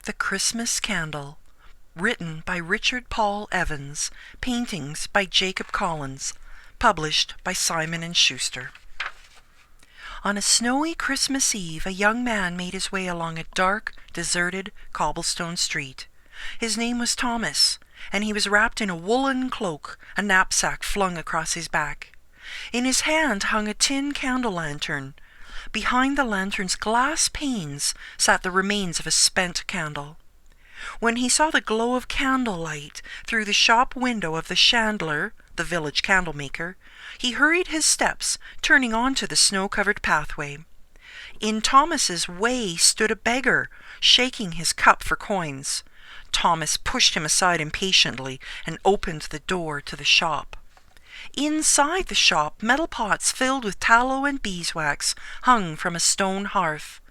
The Christmas Candle, written by Richard Paul Evans, paintings by Jacob Collins, published by Simon & Schuster. On a snowy Christmas Eve, a young man made his way along a dark, deserted cobblestone street. His name was Thomas, and he was wrapped in a woolen cloak, a knapsack flung across his back. In his hand hung a tin candle lantern. Behind the lantern's glass panes sat the remains of a spent candle. When he saw the glow of candlelight through the shop window of the chandler, the village candlemaker, he hurried his steps, turning onto the snow-covered pathway. In Thomas's way stood a beggar, shaking his cup for coins. Thomas pushed him aside impatiently and opened the door to the shop. Inside the shop, metal pots filled with tallow and beeswax hung from a stone hearth.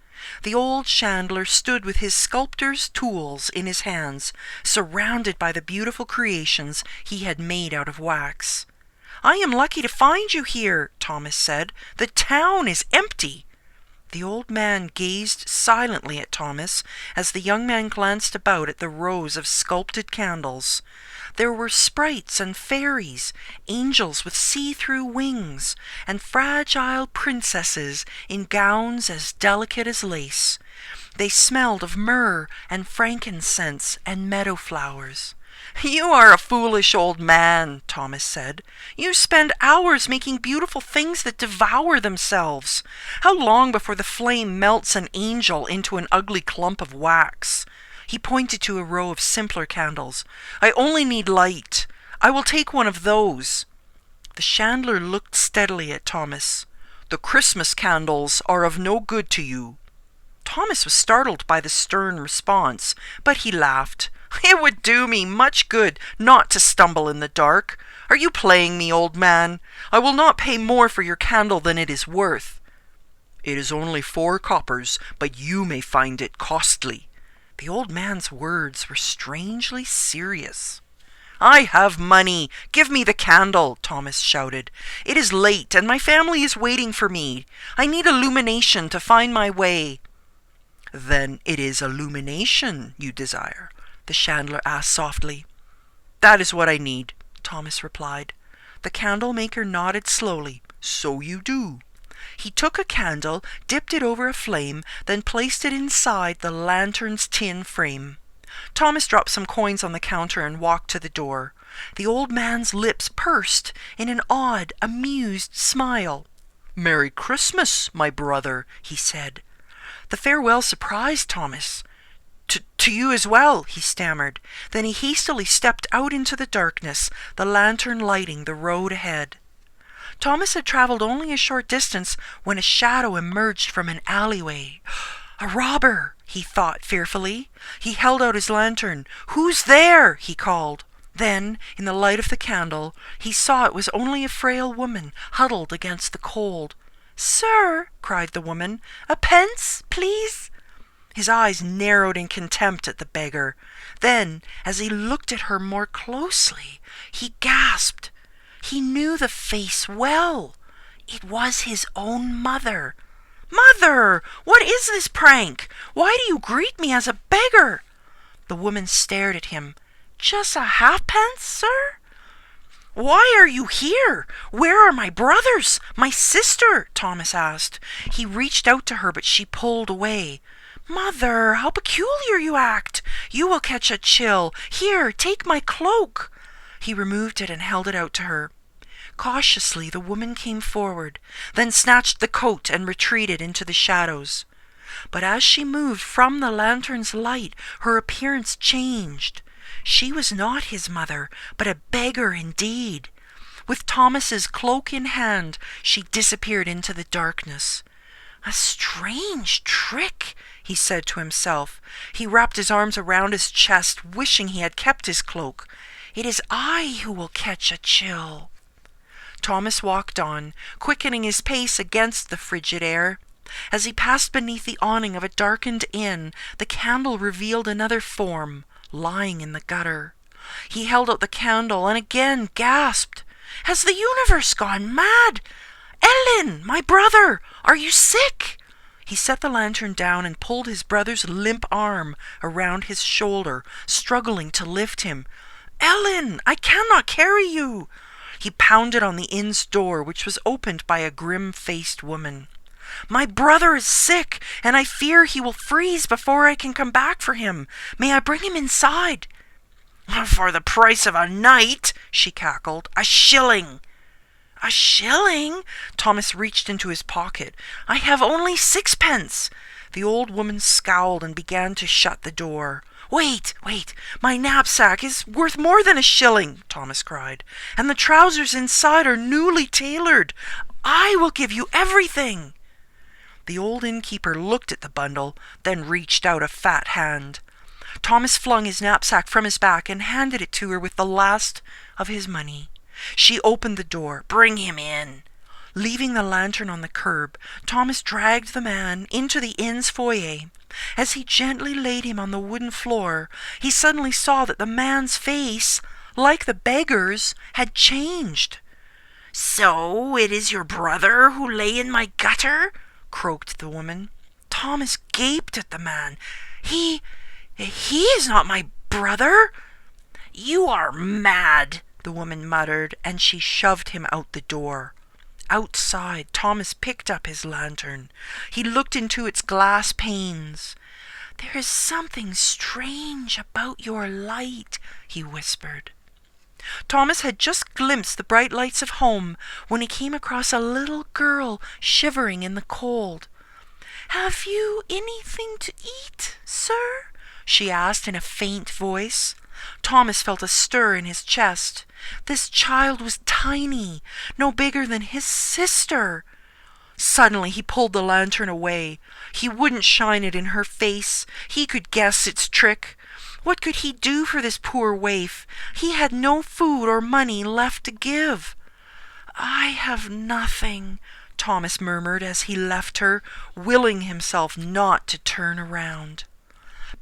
The old chandler stood with his sculptor's tools in his hands, surrounded by the beautiful creations he had made out of wax. "I am lucky to find you here," Thomas said. "The town is empty." The old man gazed silently at Thomas as the young man glanced about at the rows of sculpted candles. There were sprites and fairies, angels with see-through wings, and fragile princesses in gowns as delicate as lace. They smelled of myrrh and frankincense and meadow flowers. "You are a foolish old man," Thomas said. "You spend hours making beautiful things that devour themselves. How long before the flame melts an angel into an ugly clump of wax?" He pointed to a row of simpler candles. "I only need light. I will take one of those." The chandler looked steadily at Thomas. "The Christmas candles are of no good to you." Thomas was startled by the stern response, but he laughed. "It would do me much good not to stumble in the dark. Are you playing me, old man? I will not pay more for your candle than it is worth." "It is only 4 coppers, but you may find it costly." The old man's words were strangely serious. "I have money. Give me the candle," Thomas shouted. "It is late, and my family is waiting for me. I need illumination to find my way." "Then it is illumination you desire?" the chandler asked softly. "That is what I need," Thomas replied. The candlemaker nodded slowly. "So you do." He took a candle, dipped it over a flame, then placed it inside the lantern's tin frame. Thomas dropped some coins on the counter and walked to the door. The old man's lips pursed in an odd, amused smile. "Merry Christmas, my brother," he said. The farewell surprised Thomas. To you as well," he stammered. Then he hastily stepped out into the darkness, the lantern lighting the road ahead. Thomas had traveled only a short distance when a shadow emerged from an alleyway. "A robber," he thought fearfully. He held out his lantern. "Who's there?" he called. Then, in the light of the candle, he saw it was only a frail woman huddled against the cold. "Sir," cried the woman, "a pence, please." His eyes narrowed in contempt at the beggar. Then, as he looked at her more closely, he gasped. He knew the face well. It was his own mother. "Mother, what is this prank? Why do you greet me as a beggar?" The woman stared at him. "Just a halfpence, sir?" "Why are you here? Where are my brothers, my sister?" Thomas asked. He reached out to her, but she pulled away. "Mother, how peculiar you act! You will catch a chill. Here, take my cloak." He removed it and held it out to her. Cautiously, the woman came forward, then snatched the coat and retreated into the shadows. But as she moved from the lantern's light, her appearance changed. She was not his mother, but a beggar indeed. With Thomas's cloak in hand, she disappeared into the darkness. "A strange trick," he said to himself. He wrapped his arms around his chest, wishing he had kept his cloak. "It is I who will catch a chill." Thomas walked on, quickening his pace against the frigid air. As he passed beneath the awning of a darkened inn, the candle revealed another form, lying in the gutter. He held out the candle and again gasped. "Has the universe gone mad? Ellen, my brother, are you sick?" He set the lantern down and pulled his brother's limp arm around his shoulder, struggling to lift him. "Ellen, I cannot carry you!" He pounded on the inn's door, which was opened by a grim-faced woman. "My brother is sick, and I fear he will freeze before I can come back for him. May I bring him inside?" "For the price of a night," she cackled. "A shilling." "A shilling?" Thomas reached into his pocket. "I have only 6 pence." The old woman scowled and began to shut the door. Wait, my knapsack is worth more than a shilling," Thomas cried, "and the trousers inside are newly tailored. I will give you everything." The old innkeeper looked at the bundle, then reached out a fat hand. Thomas flung his knapsack from his back and handed it to her with the last of his money. She opened the door. "Bring him in." Leaving the lantern on the curb, Thomas dragged the man into the inn's foyer. As he gently laid him on the wooden floor, he suddenly saw that the man's face, like the beggar's, had changed. "So it is your brother who lay in my gutter?" croaked the woman. Thomas gaped at the man. He is not my brother." "You are mad," the woman muttered, and she shoved him out the door. Outside, Thomas picked up his lantern. He looked into its glass panes. "There is something strange about your light," he whispered. Thomas had just glimpsed the bright lights of home when he came across a little girl shivering in the cold. "Have you anything to eat, sir?" she asked in a faint voice. Thomas felt a stir in his chest. This child was tiny, no bigger than his sister. Suddenly he pulled the lantern away. He wouldn't shine it in her face. He could guess its trick. What could he do for this poor waif? He had no food or money left to give. "I have nothing," Thomas murmured as he left her, willing himself not to turn around.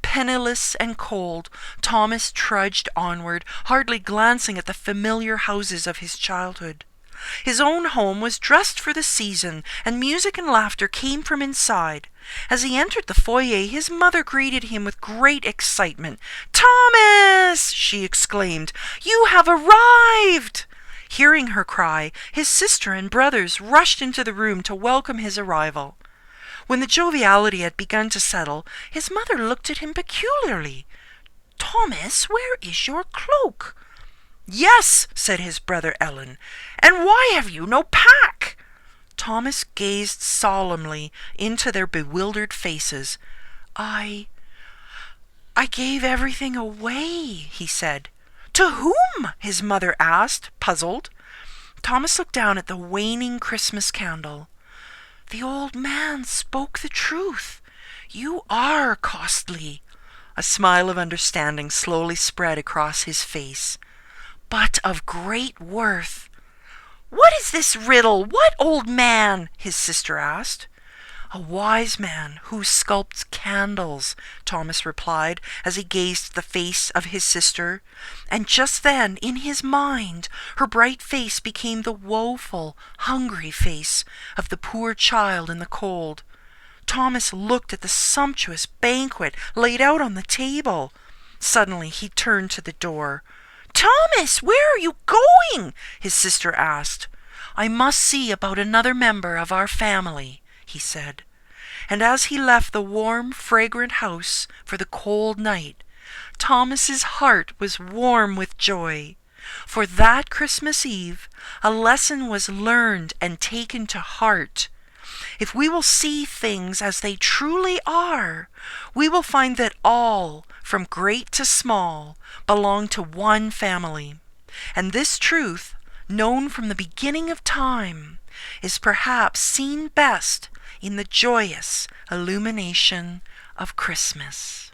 Penniless and cold, Thomas trudged onward, hardly glancing at the familiar houses of his childhood. His own home was dressed for the season, and music and laughter came from inside. As he entered the foyer, his mother greeted him with great excitement. "Thomas!" she exclaimed. "You have arrived!" Hearing her cry, his sister and brothers rushed into the room to welcome his arrival. When the joviality had begun to settle, his mother looked at him peculiarly. "Thomas, where is your cloak?" "Yes," said his brother Ellen. "And why have you no pack?" Thomas gazed solemnly into their bewildered faces. I gave everything away," he said. "To whom?" his mother asked, puzzled. Thomas looked down at the waning Christmas candle. "The old man spoke the truth. You are costly." A smile of understanding slowly spread across his face. "But of great worth." "What is this riddle? What old man?" his sister asked. "A wise man who sculpts candles," Thomas replied as he gazed at the face of his sister. And just then, in his mind, her bright face became the woeful, hungry face of the poor child in the cold. Thomas looked at the sumptuous banquet laid out on the table. Suddenly he turned to the door. "Thomas, where are you going?" his sister asked. "I must see about another member of our family," he said. And as he left the warm, fragrant house for the cold night, Thomas's heart was warm with joy. For that Christmas Eve, a lesson was learned and taken to heart. If we will see things as they truly are, we will find that all, from great to small, belong to one family. And this truth, known from the beginning of time, is perhaps seen best in the joyous illumination of Christmas.